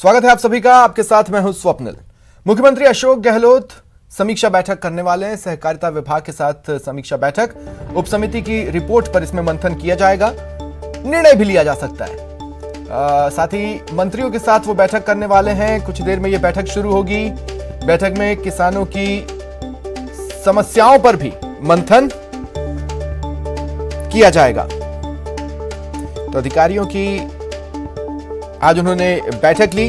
स्वागत है आप सभी का। आपके साथ मैं हूं स्वप्निल। मुख्यमंत्री अशोक गहलोत समीक्षा बैठक करने वाले हैं। सहकारिता विभाग के साथ समीक्षा बैठक, उप समिति की रिपोर्ट पर इसमें मंथन किया जाएगा, निर्णय भी लिया जा सकता है। साथ ही मंत्रियों के साथ वो बैठक करने वाले हैं। कुछ देर में ये बैठक शुरू होगी। बैठक में किसानों की समस्याओं पर भी मंथन किया जाएगा। तो अधिकारियों की आज उन्होंने बैठक ली।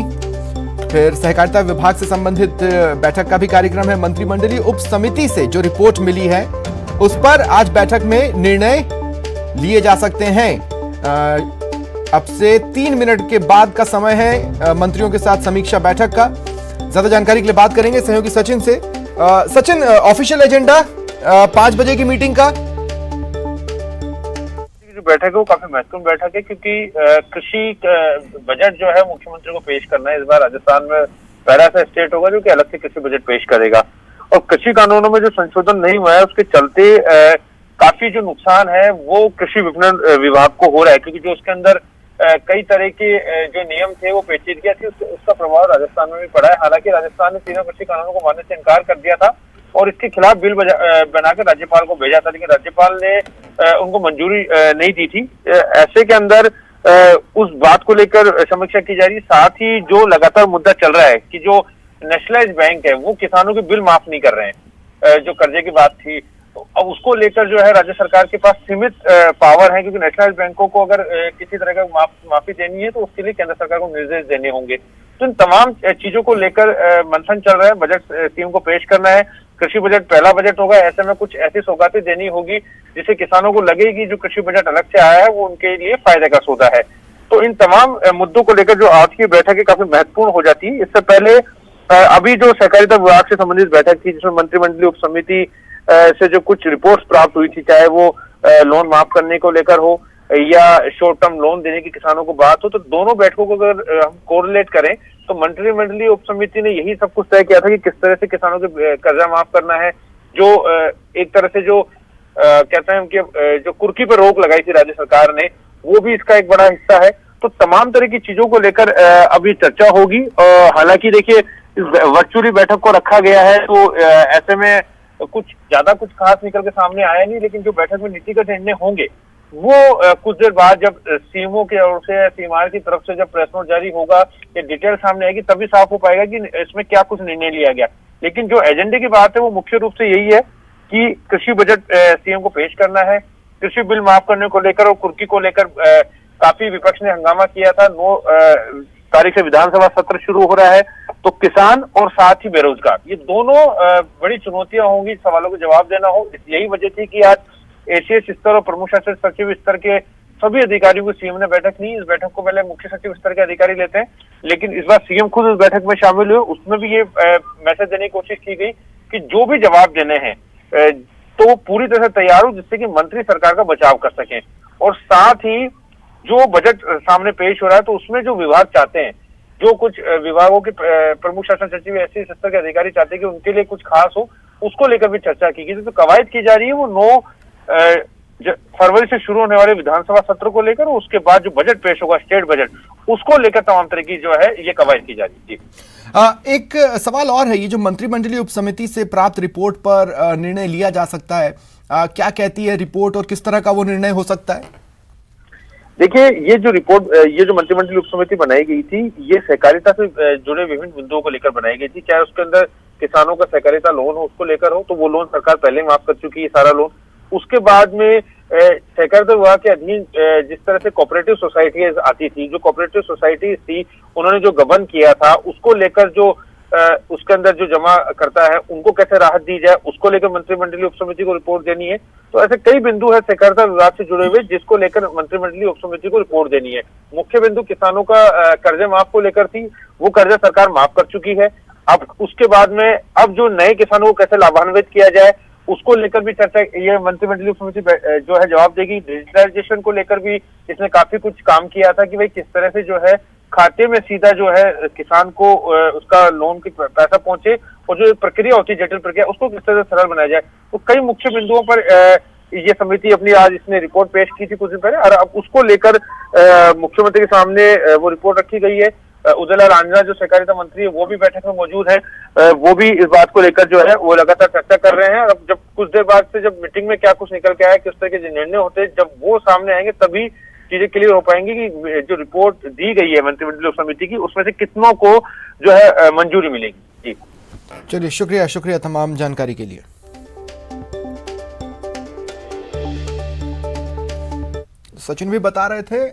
फिर सहकारिता विभाग से संबंधित बैठक का भी कार्यक्रम है। मंत्रिमंडलीय उप समिति से जो रिपोर्ट मिली है उस पर आज बैठक में निर्णय लिए जा सकते हैं। अब से 3 मिनट के बाद का समय है मंत्रियों के साथ समीक्षा बैठक का। ज्यादा जानकारी के लिए बात करेंगे सहयोगी सचिन से। सचिन, ऑफिशियल एजेंडा 5 बजे की मीटिंग का बैठक है वो काफी महत्वपूर्ण बैठक है, क्योंकि कृषि बजट जो है मुख्यमंत्री को पेश करना है। इस बार राजस्थान में पहला ऐसा स्टेट होगा जो कि अलग से कृषि बजट पेश करेगा। और कृषि कानूनों में जो संशोधन नहीं हुआ है उसके चलते काफी जो नुकसान है वो कृषि विपणन विभाग को हो रहा है, क्योंकि जो उसके अंदर कई तरह के जो नियम थे वो पेचीदगियां थी, उसका प्रभाव राजस्थान में भी पड़ा है। हालांकि राजस्थान ने तीनों कृषि कानूनों को मानने से इनकार कर दिया था और इसके खिलाफ बिल बनाकर राज्यपाल को भेजा था, लेकिन राज्यपाल ने उनको मंजूरी नहीं दी थी। ऐसे के अंदर उस बात को लेकर समीक्षा की जा रही है। साथ ही जो लगातार मुद्दा चल रहा है कि जो नेशनलाइज्ड बैंक है वो किसानों के बिल माफ नहीं कर रहे हैं, जो कर्जे की बात थी, तो अब उसको लेकर जो है राज्य सरकार के पास सीमित पावर है, क्योंकि नेशनलाइज्ड बैंकों को अगर किसी तरह का माफी देनी है तो उसके लिए केंद्र सरकार को निर्देश देने होंगे। तो इन तमाम चीजों को लेकर मंथन चल रहा है। बजट सीएम को पेश करना है। कृषि बजट पहला बजट होगा, ऐसे में कुछ ऐसी सौगातें देनी होगी जिससे किसानों को लगे कि जो कृषि बजट अलग से आया है वो उनके लिए फायदे का सौदा है। तो इन तमाम मुद्दों को लेकर जो आज की बैठक है काफी महत्वपूर्ण हो जाती है। इससे पहले अभी जो सहकारिता विभाग से संबंधित बैठक थी जिसमें मंत्रिमंडलीय उप समिति से जो कुछ रिपोर्ट्स प्राप्त हुई थी, चाहे वो लोन माफ करने को लेकर हो या शॉर्ट टर्म लोन देने की किसानों को बात हो, तो दोनों बैठकों को अगर हम कोरिलेट करें तो मंत्रिमंडलीय उप समिति ने यही सब कुछ तय किया था कि किस तरह से किसानों के कर्जा माफ करना है। जो एक तरह से जो कहते हैं कि जो कुर्की पर रोक लगाई थी राज्य सरकार ने, वो भी इसका एक बड़ा हिस्सा है। तो तमाम तरह की चीजों को लेकर अभी चर्चा होगी। हालांकि देखिए, इस वर्चुअली बैठक को रखा गया है तो ऐसे में कुछ खास निकल के सामने आया नहीं, लेकिन जो बैठक में नीतिगत निर्णय होंगे वो कुछ देर बाद जब सीएमओ की ओर से, सीएमआर की तरफ से जब प्रेस नोट जारी होगा या डिटेल सामने आएगी तभी साफ हो पाएगा कि इसमें क्या कुछ निर्णय लिया गया। लेकिन जो एजेंडे की बात है वो मुख्य रूप से यही है कि कृषि बजट सीएम को पेश करना है। कृषि बिल माफ करने को लेकर और कुर्की को लेकर काफी विपक्ष ने हंगामा किया था। 9 तारीख से विधानसभा सत्र शुरू हो रहा है, तो किसान और साथ ही बेरोजगार, ये दोनों बड़ी चुनौतियां होंगी। सवालों को जवाब देना हो, यही वजह थी कि आज एसीएस स्तर और प्रमुख शासन सचिव स्तर के सभी अधिकारियों की सीएम ने बैठक ली। इस बैठक को पहले मुख्य सचिव स्तर के अधिकारी लेते हैं, लेकिन इस बार सीएम खुद इस बैठक में शामिल हुए। उसमें भी ये मैसेज देने की कोशिश की गई कि जो भी जवाब देने हैं तो वो पूरी तरह से तैयार हो, जिससे कि मंत्री सरकार का बचाव कर सकें। और साथ ही जो बजट सामने पेश हो रहा है तो उसमें जो विभाग चाहते हैं, जो कुछ विभागों के प्रमुख शासन सचिव ऐसे स्तर के अधिकारी चाहते हैं कि उनके लिए कुछ खास हो, उसको लेकर भी चर्चा की गई। तो कवायद की जा रही है वो 9 फरवरी से शुरू होने वाले विधानसभा सत्र को लेकर, उसके बाद जो बजट पेश होगा स्टेट बजट, उसको लेकर तमाम तरह की जो है ये कवायद की जा रही है। एक सवाल और है, ये जो मंत्रिमंडलीय उप समिति से प्राप्त रिपोर्ट पर निर्णय लिया जा सकता है, क्या कहती है रिपोर्ट और किस तरह का वो निर्णय हो सकता है? देखिए, ये जो रिपोर्ट, ये जो मंत्रिमंडलीय उप समिति बनाई गई थी, ये सहकारिता से जुड़े विभिन्न बिंदुओं को लेकर बनाई गई थी। चाहे उसके अंदर किसानों का सहकारिता लोन हो उसको लेकर हो, तो वो लोन सरकार पहले ही माफ कर चुकी है, सारा लोन। उसके बाद में सहकारिता विभाग के अधीन जिस तरह से कोऑपरेटिव सोसाइटी आती थी, जो कोऑपरेटिव सोसाइटी थी उन्होंने जो गबन किया था उसको लेकर जो उसके अंदर जो जमा करता है उनको कैसे राहत दी जाए, उसको लेकर मंत्रिमंडलीय उप समिति को रिपोर्ट देनी है। तो ऐसे कई बिंदु है सहकारिता विभाग से जुड़े हुए जिसको लेकर मंत्रिमंडलीय उप समिति को रिपोर्ट देनी है। मुख्य बिंदु किसानों का कर्जे माफ को लेकर थी, वो कर्जा सरकार माफ कर चुकी है। अब उसके बाद में अब जो नए किसानों को कैसे लाभान्वित किया जाए उसको लेकर भी चर्चा ये मंत्रिमंडलीय उप समिति जो है जवाब देगी। डिजिटलाइजेशन को लेकर भी इसने काफी कुछ काम किया था कि भाई किस तरह से जो है खाते में सीधा जो है किसान को उसका लोन की पैसा पहुंचे और जो प्रक्रिया होती है जटिल प्रक्रिया उसको किस तरह से सरल बनाया जाए। तो कई मुख्य बिंदुओं पर ये समिति अपनी आज इसने रिपोर्ट पेश की थी कुछ दिन पहले और अब उसको लेकर मुख्यमंत्री के सामने वो रिपोर्ट रखी गई है। उदय लाल आंजना जो सहकारिता मंत्री है वो भी बैठक में मौजूद है। वो भी इस बात को लेकर जो है वो लगातार चर्चा कर रहे हैं। अब जब कुछ देर बाद से जब मीटिंग में क्या कुछ निकल के आया, किस तरह के जो निर्णय होते हैं, जब वो सामने आएंगे तभी चीजें क्लियर हो पाएंगी कि जो रिपोर्ट दी गई है मंत्रिमंडलीय समिति की उसमें से कितनों को जो है मंजूरी मिलेगी। जी चलिए, शुक्रिया तमाम जानकारी के लिए। सचिन भी बता रहे थे